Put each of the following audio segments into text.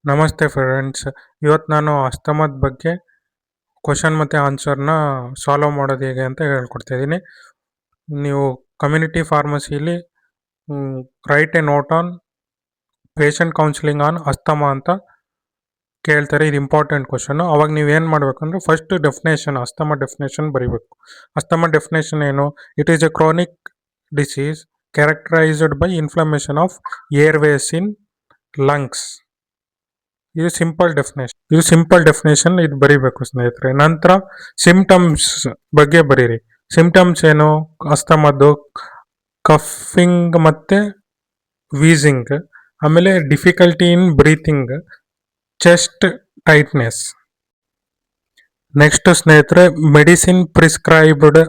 ನಮಸ್ತೆ ಫ್ರೆಂಡ್ಸ್. ಇವತ್ತು ನಾನು ಅಸ್ತಮದ ಬಗ್ಗೆ ಕ್ವಶನ್ ಮತ್ತು ಆನ್ಸರ್ನ ಸಾಲ್ವ್ ಮಾಡೋದು ಹೇಗೆ ಅಂತ ಹೇಳ್ಕೊಡ್ತಾ ಇದ್ದೀನಿ. ನೀವು ಕಮ್ಯುನಿಟಿ ಫಾರ್ಮಸಿಲಿ write a note on patient counselling on asthma ಅಂತ ಕೇಳ್ತಾರೆ. ಇದು ಇಂಪಾರ್ಟೆಂಟ್ ಕ್ವಶನು. ಅವಾಗ ನೀವೇನು ಮಾಡಬೇಕಂದ್ರೆ ಫಸ್ಟ್ ಅಸ್ತಮಾ ಡೆಫಿನೇಷನ್ ಬರೀಬೇಕು. ಅಸ್ತಮಾ ಡೆಫಿನೇಷನ್ ಏನು? It is a chronic disease characterised by inflammation of airways in lungs. ಇದು ಸಿಂಪಲ್ ಡೆಫಿನೇಷನ್ ಇದು ಬರೀಬೇಕು ಸ್ನೇಹಿತರೆ. ನಂತರ ಸಿಂಪ್ಟಮ್ಸ್ ಬಗ್ಗೆ ಬರೀರಿ. ಸಿಂಪ್ಟಮ್ಸ್ ಏನು? ಅಸ್ತಮದ್ದು ಕಫಿಂಗ್ ಮತ್ತೆ ವೀಸಿಂಗ್, ಆಮೇಲೆ difficulty in breathing, chest tightness. Next ಸ್ನೇಹಿತರೆ ಮೆಡಿಸಿನ್ ಪ್ರಿಸ್ಕ್ರೈಬ್ಡ್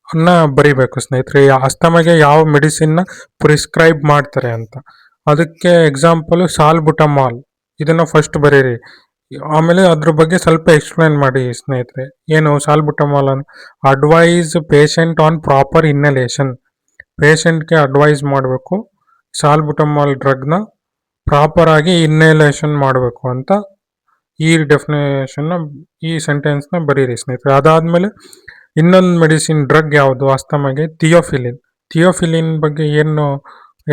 ಅನ್ನ ಬರೀಬೇಕು ಸ್ನೇಹಿತರೆ. ಅಸ್ತಮಗೆ ಯಾವ ಮೆಡಿಸಿನ್ ಪ್ರಿಸ್ಕ್ರೈಬ್ ಮಾಡ್ತಾರೆ ಅಂತ. ಅದಕ್ಕೆ ಎಕ್ಸಾಂಪಲ್ ಸಾಲ್ಬುಟಮಾಲ್, ಇದನ್ನ ಫಸ್ಟ್ ಬರೀರಿ. ಆಮೇಲೆ ಅದ್ರ ಬಗ್ಗೆ ಸ್ವಲ್ಪ ಎಕ್ಸ್ಪ್ಲೈನ್ ಮಾಡಿ ಸ್ನೇಹಿತರೆ. ಏನು ಸಾಲ್ಬುಟಮಾಲ್ ಅಂತ? Advise patient on proper inhalation. ಪೇಷಂಟ್ಗೆ ಅಡ್ವೈಸ್ ಮಾಡಬೇಕು ಸಾಲ್ಬುಟಮಾಲ್ ಡ್ರಗ್ನ ಪ್ರಾಪರ್ ಆಗಿ ಇನ್ನೇಲೇಷನ್ ಮಾಡಬೇಕು ಅಂತ ಈ ಡೆಫಿನೇಷನ್ನ ಈ ಸೆಂಟೆನ್ಸ್ನ ಬರೀರಿ ಸ್ನೇಹಿತರೆ. ಅದಾದಮೇಲೆ ಇನ್ನೊಂದು ಮೆಡಿಸಿನ್ ಡ್ರಗ್ ಯಾವುದು ಅಸ್ತಮಗೆ? ಥಿಯೋಫಿಲಿನ್ ಬಗ್ಗೆ ಏನು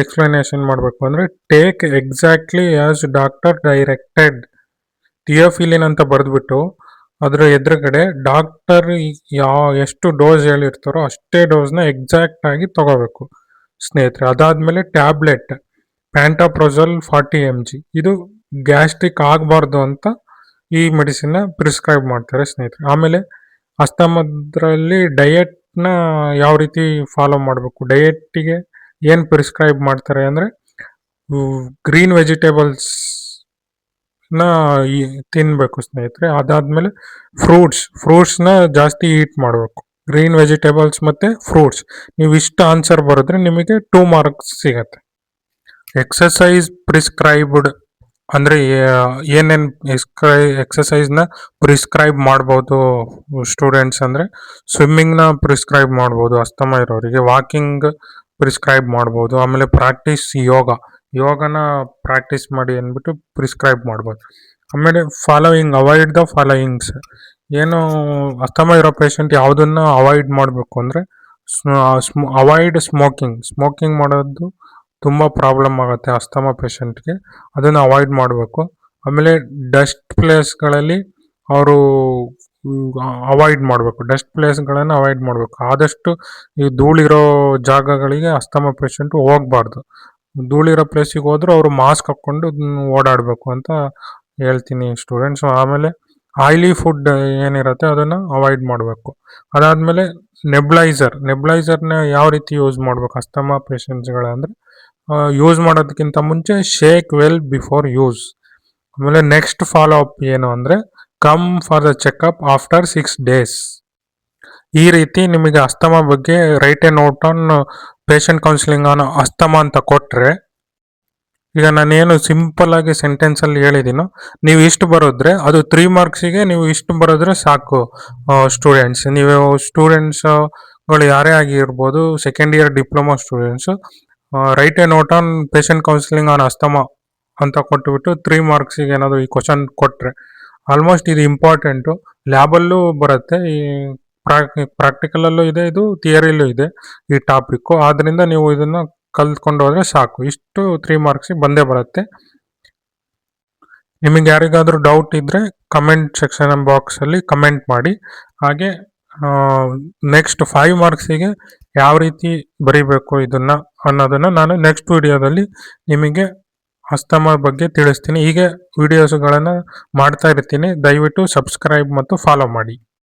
ಎಕ್ಸ್ಪ್ಲನೇಷನ್ ಮಾಡಬೇಕು ಅಂದರೆ take exactly as doctor directed. Theophylline ಅಂತ ಬರೆದ್ಬಿಟ್ಟು ಅದರ ಎದುರುಗಡೆ ಡಾಕ್ಟರ್ ಎಷ್ಟು ಡೋಸ್ ಹೇಳಿರ್ತಾರೋ ಅಷ್ಟೇ ಡೋಸ್ನ ಎಕ್ಸಾಕ್ಟ್ ಆಗಿ ತಗೋಬೇಕು ಸ್ನೇಹಿತರೆ. ಅದಾದಮೇಲೆ ಟ್ಯಾಬ್ಲೆಟ್ ಪ್ಯಾಂಟಾಪ್ರೋಸಲ್ 40 mg, ಇದು ಗ್ಯಾಸ್ಟ್ರಿಕ್ ಆಗಬಾರ್ದು ಅಂತ ಈ ಮೆಡಿಸಿನ್ನ ಪ್ರಿಸ್ಕ್ರೈಬ್ ಮಾಡ್ತಾರೆ ಸ್ನೇಹಿತರೆ. ಆಮೇಲೆ ಅಸ್ತಮದ್ರಲ್ಲಿ ಡಯೆಟ್ನ ಯಾವ ರೀತಿ ಫಾಲೋ ಮಾಡಬೇಕು? ಡಯೆಟ್ಟಿಗೆ ಏನು ಪ್ರಿಸ್ಕ್ರೈಬ್ ಮಾಡ್ತಾರೆ ಅಂದರೆ ಗ್ರೀನ್ ವೆಜಿಟೇಬಲ್ಸ್ನ ತಿನ್ನಬೇಕು ಸ್ನೇಹಿತರೆ. ಅದಾದಮೇಲೆ ಫ್ರೂಟ್ಸ್ನ ಜಾಸ್ತಿ ಈಟ್ ಮಾಡಬೇಕು. ಗ್ರೀನ್ ವೆಜಿಟೇಬಲ್ಸ್ ಮತ್ತು ಫ್ರೂಟ್ಸ್. ನೀವು ಇಷ್ಟು ಆನ್ಸರ್ ಬರೆದ್ರೆ ನಿಮಗೆ 2 ಮಾರ್ಕ್ಸ್ ಸಿಗತ್ತೆ. ಎಕ್ಸಸೈಸ್ ಪ್ರಿಸ್ಕ್ರೈಬ್ಡ್ ಅಂದರೆ ಏನೇನು ಎಕ್ಸಸೈಸ್ನ ಪ್ರಿಸ್ಕ್ರೈಬ್ ಮಾಡ್ಬೋದು ಸ್ಟೂಡೆಂಟ್ಸ್ ಅಂದರೆ ಸ್ವಿಮ್ಮಿಂಗ್ನ ಪ್ರಿಸ್ಕ್ರೈಬ್ ಮಾಡ್ಬೋದು ಅಸ್ತಮ ಇರೋರಿಗೆ, ವಾಕಿಂಗ್ ಪ್ರಿಸ್ಕ್ರೈಬ್ ಮಾಡ್ಬೋದು, ಆಮೇಲೆ ಪ್ರಾಕ್ಟೀಸ್ ಯೋಗನ ಪ್ರಾಕ್ಟೀಸ್ ಮಾಡಿ ಅಂದ್ಬಿಟ್ಟು ಪ್ರಿಸ್ಕ್ರೈಬ್ ಮಾಡ್ಬೋದು. ಆಮೇಲೆ ಅವಾಯ್ಡ್ ದ ಫಾಲೋಯಿಂಗ್ಸ್. ಏನು ಅಸ್ತಮ ಇರೋ ಪೇಷಂಟ್ ಯಾವುದನ್ನ ಅವಾಯ್ಡ್ ಮಾಡಬೇಕು ಅಂದರೆ ಅವಾಯ್ಡ್ ಸ್ಮೋಕಿಂಗ್ ಮಾಡೋದು ತುಂಬ ಪ್ರಾಬ್ಲಮ್ ಆಗುತ್ತೆ ಅಸ್ತಮ ಪೇಷಂಟ್ಗೆ, ಅದನ್ನು ಅವಾಯ್ಡ್ ಮಾಡಬೇಕು. ಆಮೇಲೆ ಡಸ್ಟ್ ಪ್ಲೇಸ್ಗಳಲ್ಲಿ ಅವರು ಅವಾಯ್ಡ್ ಮಾಡಬೇಕು. ಆದಷ್ಟು ಈ ಧೂಳಿರೋ ಜಾಗಗಳಿಗೆ ಅಸ್ತಮ ಪೇಷಂಟ್ ಹೋಗಬಾರ್ದು. ಧೂಳಿರೋ ಪ್ಲೇಸಿಗೆ ಹೋದ್ರೆ ಅವರು ಮಾಸ್ಕ್ ಹಾಕ್ಕೊಂಡು ಓಡಾಡಬೇಕು ಅಂತ ಹೇಳ್ತೀನಿ ಸ್ಟೂಡೆಂಟ್ಸ್. ಆಮೇಲೆ ಆಯಿಲಿ ಫುಡ್ ಏನಿರುತ್ತೆ ಅದನ್ನು ಅವಾಯ್ಡ್ ಮಾಡಬೇಕು. ಅದಾದಮೇಲೆ ನೆಬ್ಲೈಸರ್ನ ಯಾವ ರೀತಿ ಯೂಸ್ ಮಾಡಬೇಕು ಅಸ್ತಮ ಪೇಷಂಟ್ಸ್ಗಳಂದರೆ ಯೂಸ್ ಮಾಡೋದಕ್ಕಿಂತ ಮುಂಚೆ ಶೇಕ್ ವೆಲ್ ಬಿಫೋರ್ ಯೂಸ್. ಆಮೇಲೆ ನೆಕ್ಸ್ಟ್ ಫಾಲೋ ಅಪ್ ಏನು ಅಂದರೆ come for the checkup after 6 days. ಈ ರೀತಿ ನಿಮಗೆ ಅಸ್ತಮ ಬಗ್ಗೆ right a note on patient counselling on asthma ಅಂತ ಕೊಟ್ಟರೆ, ಈಗ ನಾನೇನು ಸಿಂಪಲ್ ಆಗಿ ಸೆಂಟೆನ್ಸಲ್ಲಿ ಹೇಳಿದ್ದೀನೋ ನೀವು ಇಷ್ಟು ಬರೋದ್ರೆ ಅದು 3 ಮಾರ್ಕ್ಸಿಗೆ ನೀವು ಇಷ್ಟು ಬರೋದ್ರೆ ಸಾಕು ಸ್ಟೂಡೆಂಟ್ಸ್. ನೀವು ಸ್ಟೂಡೆಂಟ್ಸ್ಗಳು ಯಾರೇ ಆಗಿರ್ಬೋದು, second year diploma students right a note on patient counselling on asthma ಅಂತ ಕೊಟ್ಟುಬಿಟ್ಟು 3 ಮಾರ್ಕ್ಸಿಗೆ ಏನಾದರೂ ಈ ಕ್ವಶನ್ ಕೊಟ್ಟರೆ ಆಲ್ಮೋಸ್ಟ್ ಇದು ಇಂಪಾರ್ಟೆಂಟು. ಲ್ಯಾಬಲ್ಲೂ ಬರುತ್ತೆ, ಈ ಪ್ರಾಕ್ಟಿಕಲಲ್ಲೂ ಇದೆ, ಇದು ಥಿಯರಿಲೂ ಇದೆ ಈ ಟಾಪಿಕ್ಕು. ಆದ್ದರಿಂದ ನೀವು ಇದನ್ನು ಕಲ್ತ್ಕೊಂಡು ಹೋದರೆ ಸಾಕು. ಇಷ್ಟು 3 ಮಾರ್ಕ್ಸಿಗೆ ಬಂದೇ ಬರುತ್ತೆ. ನಿಮಗೆ ಯಾರಿಗಾದರೂ ಡೌಟ್ ಇದ್ದರೆ ಕಮೆಂಟ್ ಸೆಕ್ಷನ್ ಬಾಕ್ಸಲ್ಲಿ ಕಮೆಂಟ್ ಮಾಡಿ. ಹಾಗೆ ನೆಕ್ಸ್ಟ್ 5 ಮಾರ್ಕ್ಸಿಗೆ ಯಾವ ರೀತಿ ಬರೀಬೇಕು ಇದನ್ನು ಅನ್ನೋದನ್ನು ನಾನು ನೆಕ್ಸ್ಟ್ ವಿಡಿಯೋದಲ್ಲಿ ನಿಮಗೆ ಅಸ್ತಮ ಬಗ್ಗೆ ತಿಳಿಸ್ತೀನಿ. ಹೀಗೆ ವಿಡಿಯೋಸ್ಗಳನ್ನು ಮಾಡ್ತಾ ಇರ್ತೀನಿ. ದಯವಿಟ್ಟು ಸಬ್ಸ್ಕ್ರೈಬ್ ಮತ್ತು ಫಾಲೋ ಮಾಡಿ.